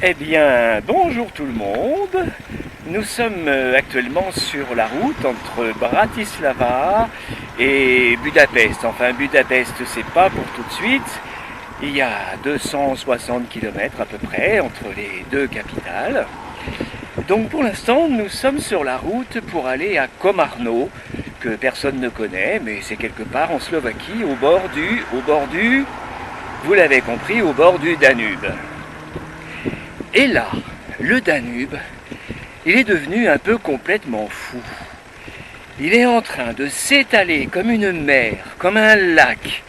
Eh bien, bonjour tout le monde. Nous sommes actuellement sur la route entre Bratislava et Budapest. Enfin, Budapest, c'est pas pour tout de suite. Il y a 260 km à peu près entre les deux capitales. Donc pour l'instant, nous sommes sur la route pour aller à Komárno, que personne ne connaît, mais c'est quelque part en Slovaquie, au bord du, vous l'avez compris, au bord du Danube. Et là, le Danube, il est devenu un peu complètement fou. Il est en train de s'étaler comme une mer, comme un lac,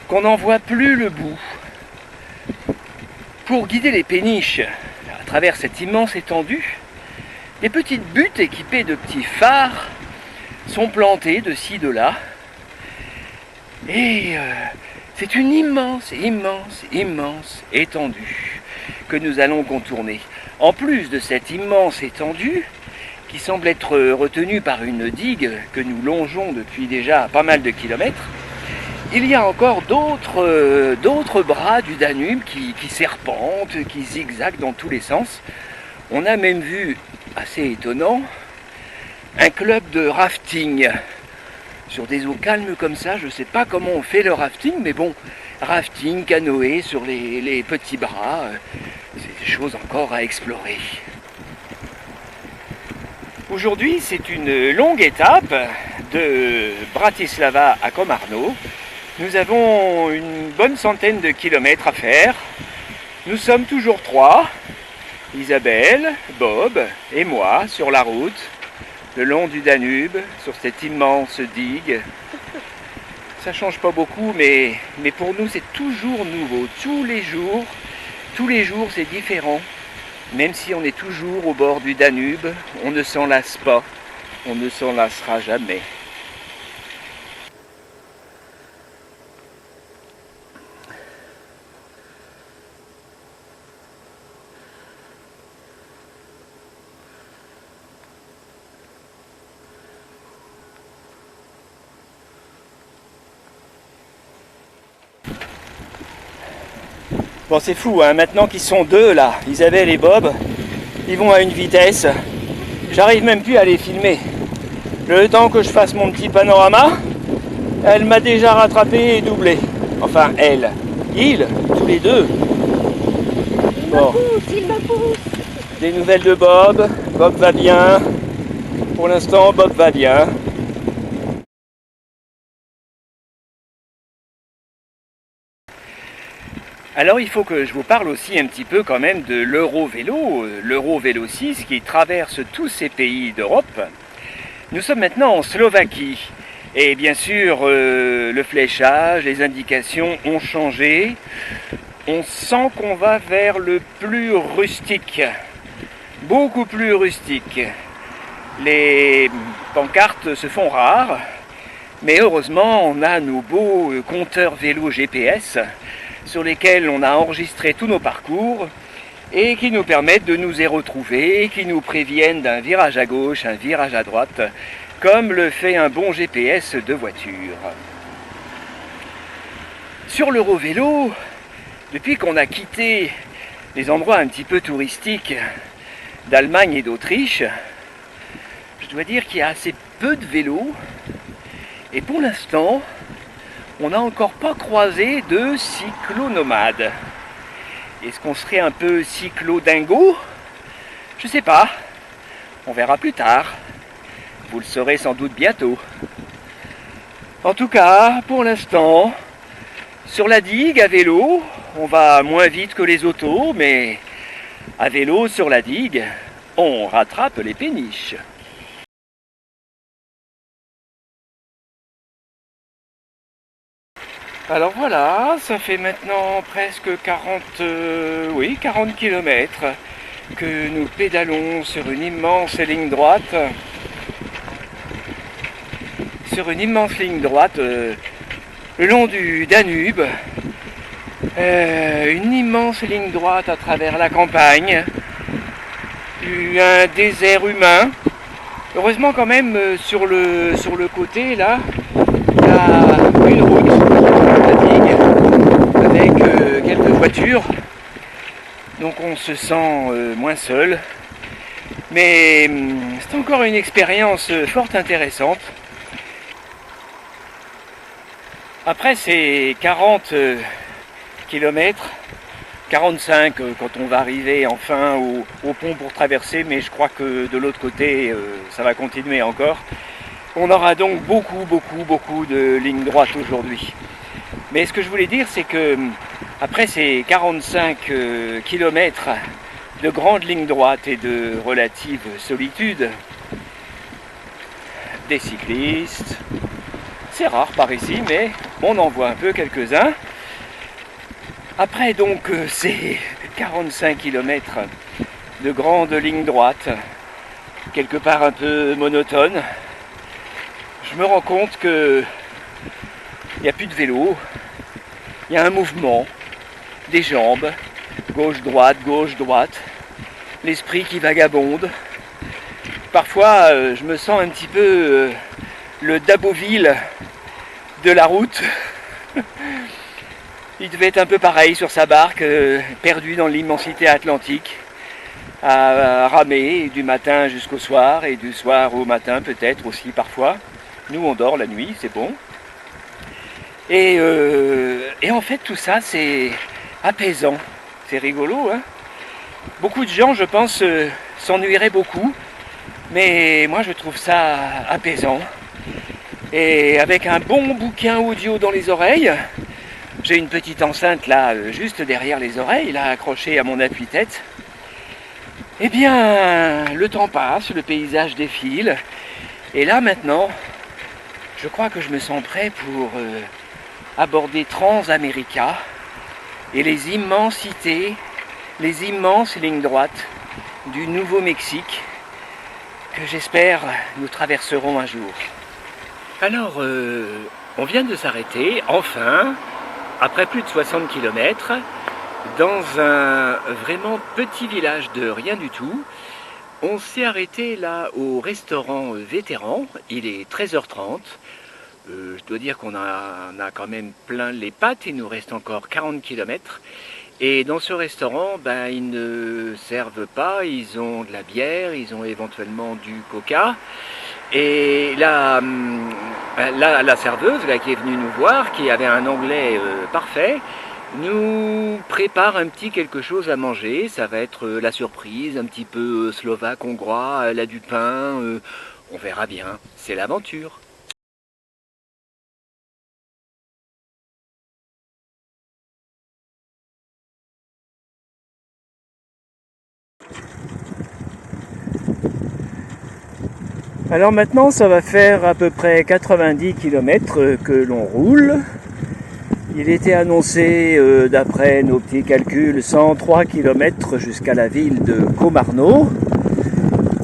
qu'on n'en voit plus le bout. Pour guider les péniches à travers cette immense étendue, des petites buttes équipées de petits phares sont plantées de ci, de là. Et c'est une immense étendue que nous allons contourner. En plus de cette immense étendue, qui semble être retenue par une digue que nous longeons depuis déjà pas mal de kilomètres, il y a encore d'autres bras du Danube qui serpentent, qui zigzaguent dans tous les sens. On a même vu, assez étonnant, un club de rafting. Sur des eaux calmes comme ça, je ne sais pas comment on fait le rafting, mais bon, rafting, canoë sur les petits bras, c'est des choses encore à explorer. Aujourd'hui, c'est une longue étape de Bratislava à Komárno. Nous avons une bonne centaine de kilomètres à faire. Nous sommes toujours trois, Isabelle, Bob et moi, sur la route, le long du Danube, sur cette immense digue. Ça change pas beaucoup, mais pour nous c'est toujours nouveau. Tous les jours c'est différent. Même si on est toujours au bord du Danube, on ne s'en lasse pas, on ne s'en lassera jamais. Bon, c'est fou, hein, maintenant qu'ils sont deux là, Isabelle et Bob, ils vont à une vitesse, j'arrive même plus à les filmer. Le temps que je fasse mon petit panorama, elle m'a déjà rattrapé et doublé. Enfin, elle, ils, tous les deux. Bon. Il me pousse. Des nouvelles de Bob, Bob va bien. Pour l'instant, Bob va bien. Alors il faut que je vous parle aussi un petit peu quand même de l'Eurovélo, l'Eurovélo 6 qui traverse tous ces pays d'Europe. Nous sommes maintenant en Slovaquie et bien sûr le fléchage, les indications ont changé. On sent qu'on va vers le plus rustique, beaucoup plus rustique. Les pancartes se font rares, mais heureusement on a nos beaux compteurs vélo GPS sur lesquels on a enregistré tous nos parcours et qui nous permettent de nous y retrouver, qui nous préviennent d'un virage à gauche, un virage à droite, comme le fait un bon GPS de voiture. Sur l'Eurovélo, depuis qu'on a quitté les endroits un petit peu touristiques d'Allemagne et d'Autriche, je dois dire qu'il y a assez peu de vélos et pour l'instant, on n'a encore pas croisé de cyclo-nomades. Est-ce qu'on serait un peu cyclo-dingo? Je sais pas. On verra plus tard. Vous le saurez sans doute bientôt. En tout cas, pour l'instant, sur la digue à vélo, on va moins vite que les autos, mais à vélo sur la digue, on rattrape les péniches. Alors voilà, ça fait maintenant presque 40 km que nous pédalons sur une immense ligne droite. Le long du Danube. Une immense ligne droite à travers la campagne. Un désert humain. Heureusement quand même sur le côté là, il y a une route avec quelques voitures donc on se sent moins seul. Mais c'est encore une expérience fort intéressante. Après ces 40 km, 45 quand on va arriver enfin au pont pour traverser, mais je crois que de l'autre côté ça va continuer encore. On aura donc beaucoup de lignes droites aujourd'hui. Mais ce que je voulais dire, c'est que après ces 45 km de grandes lignes droites et de relative solitude, des cyclistes, c'est rare par ici, mais on en voit un peu quelques-uns. Après donc ces 45 km de grandes lignes droites, quelque part un peu monotones, je me rends compte que il n'y a plus de vélo, il y a un mouvement, des jambes, gauche-droite, l'esprit qui vagabonde. Parfois je me sens un petit peu le Daboville de la route. Il devait être un peu pareil sur sa barque, perdu dans l'immensité atlantique, à ramer du matin jusqu'au soir et du soir au matin peut-être aussi parfois. Nous on dort la nuit, c'est bon. Et en fait tout ça c'est apaisant, c'est rigolo, hein. Beaucoup de gens je pense s'ennuieraient beaucoup, mais moi je trouve ça apaisant. Et avec un bon bouquin audio dans les oreilles, j'ai une petite enceinte là, juste derrière les oreilles, là accrochée à mon appuie-tête. Eh bien, le temps passe, le paysage défile, et là maintenant, je crois que je me sens prêt pour aborder Transamérica et les immensités, les immenses lignes droites du Nouveau-Mexique que j'espère nous traverserons un jour. Alors, on vient de s'arrêter, enfin, après plus de 60 km, dans un vraiment petit village de rien du tout. On s'est arrêté là au restaurant Vétéran, il est 13h30. Je dois dire qu'on a quand même plein les pattes, il nous reste encore 40 km. Et dans ce restaurant, ben, ils ne servent pas, ils ont de la bière, ils ont éventuellement du coca. Et la serveuse là, qui est venue nous voir, qui avait un anglais parfait, nous prépare un petit quelque chose à manger. Ça va être la surprise, un petit peu slovaque, hongrois, elle a du pain, on verra bien, c'est l'aventure. Alors maintenant ça va faire à peu près 90 km que l'on roule. Il était annoncé d'après nos petits calculs 103 km jusqu'à la ville de Komarno.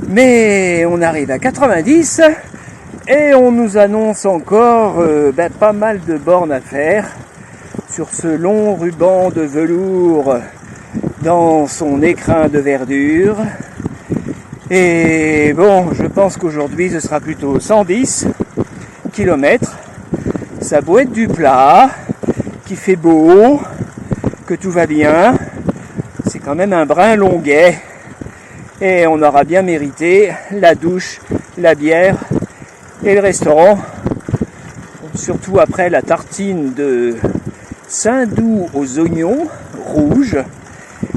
Mais on arrive à 90 et on nous annonce encore pas mal de bornes à faire sur ce long ruban de velours dans son écrin de verdure. Et bon, je pense qu'aujourd'hui ce sera plutôt 110 km. Ça a beau être du plat, qu'il fait beau, que tout va bien, c'est quand même un brin longuet. Et on aura bien mérité la douche, la bière et le restaurant. Surtout après la tartine de Saindoux aux oignons rouges,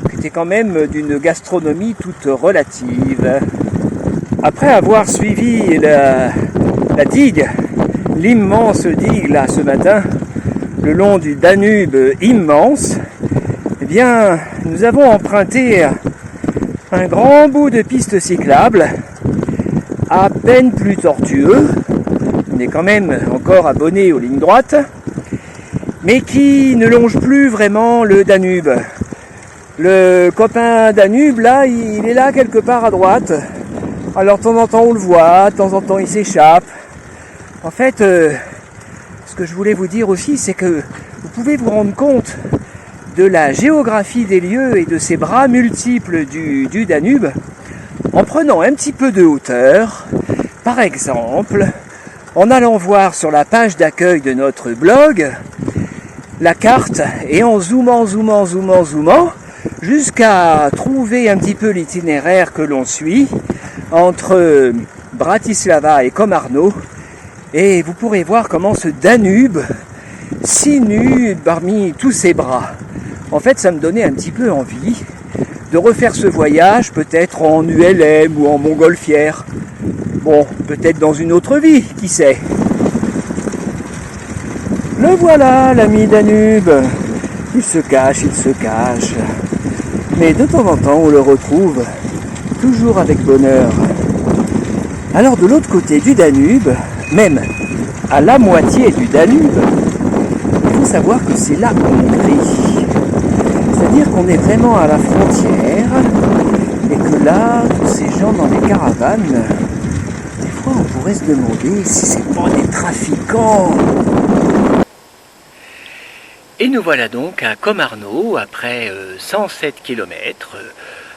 qui était quand même d'une gastronomie toute relative. Après avoir suivi la digue, l'immense digue là ce matin, le long du Danube immense, eh bien nous avons emprunté un grand bout de piste cyclable, à peine plus tortueux, on est quand même encore abonné aux lignes droites, mais qui ne longe plus vraiment le Danube. Le copain Danube, là, il est là quelque part à droite. Alors de temps en temps on le voit, de temps en temps il s'échappe. En fait, ce que je voulais vous dire aussi, c'est que vous pouvez vous rendre compte de la géographie des lieux et de ces bras multiples du Danube en prenant un petit peu de hauteur. Par exemple, en allant voir sur la page d'accueil de notre blog la carte et en zoomant, jusqu'à trouver un petit peu l'itinéraire que l'on suit entre Bratislava et Komarno, et vous pourrez voir comment ce Danube sinue parmi tous ses bras. En fait, ça me donnait un petit peu envie de refaire ce voyage, peut-être en ULM ou en montgolfière. Bon, peut-être dans une autre vie, qui sait. Le voilà, l'ami Danube. Il se cache. Mais de temps en temps, on le retrouve, toujours avec bonheur. Alors de l'autre côté du Danube, même à la moitié du Danube, il faut savoir que c'est la Hongrie. C'est-à-dire qu'on est vraiment à la frontière et que là, tous ces gens dans les caravanes, des fois on pourrait se demander si c'est pas des trafiquants. Et nous voilà donc à Komarno après 107 km,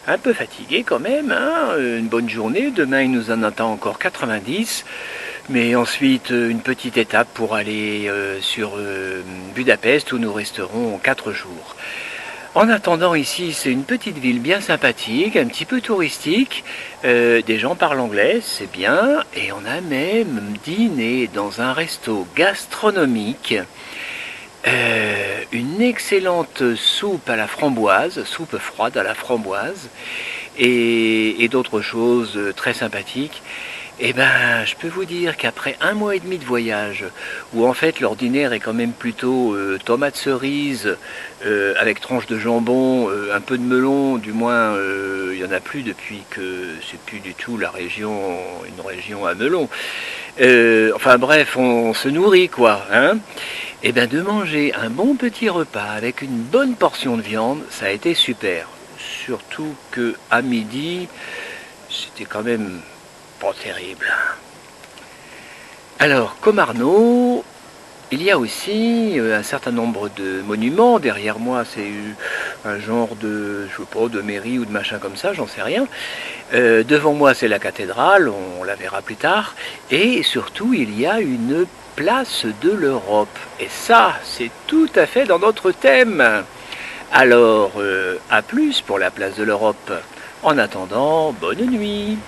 un peu fatigué quand même, hein, une bonne journée, demain il nous en attend encore 90, mais ensuite une petite étape pour aller sur Budapest où nous resterons 4 jours. En attendant, ici c'est une petite ville bien sympathique, un petit peu touristique, des gens parlent anglais, c'est bien, et on a même dîné dans un resto gastronomique. Une excellente soupe à la framboise, soupe froide à la framboise, et d'autres choses très sympathiques. Et ben, je peux vous dire qu'après 1 mois et demi de voyage, où en fait l'ordinaire est quand même plutôt tomates cerises, avec tranches de jambon, un peu de melon, du moins il n'y en a plus depuis que c'est plus du tout une région à melon. Enfin bref, on se nourrit quoi, hein. Et bien de manger un bon petit repas avec une bonne portion de viande, ça a été super. Surtout que à midi, c'était quand même pas terrible. Alors, Komarno, il y a aussi un certain nombre de monuments. Derrière moi, c'est un genre de, je sais pas, de mairie ou de machin comme ça, j'en sais rien. Devant moi, c'est la cathédrale, on la verra plus tard. Et surtout, il y a une place de l'Europe. Et ça, c'est tout à fait dans notre thème. Alors, à plus pour la place de l'Europe. En attendant, bonne nuit.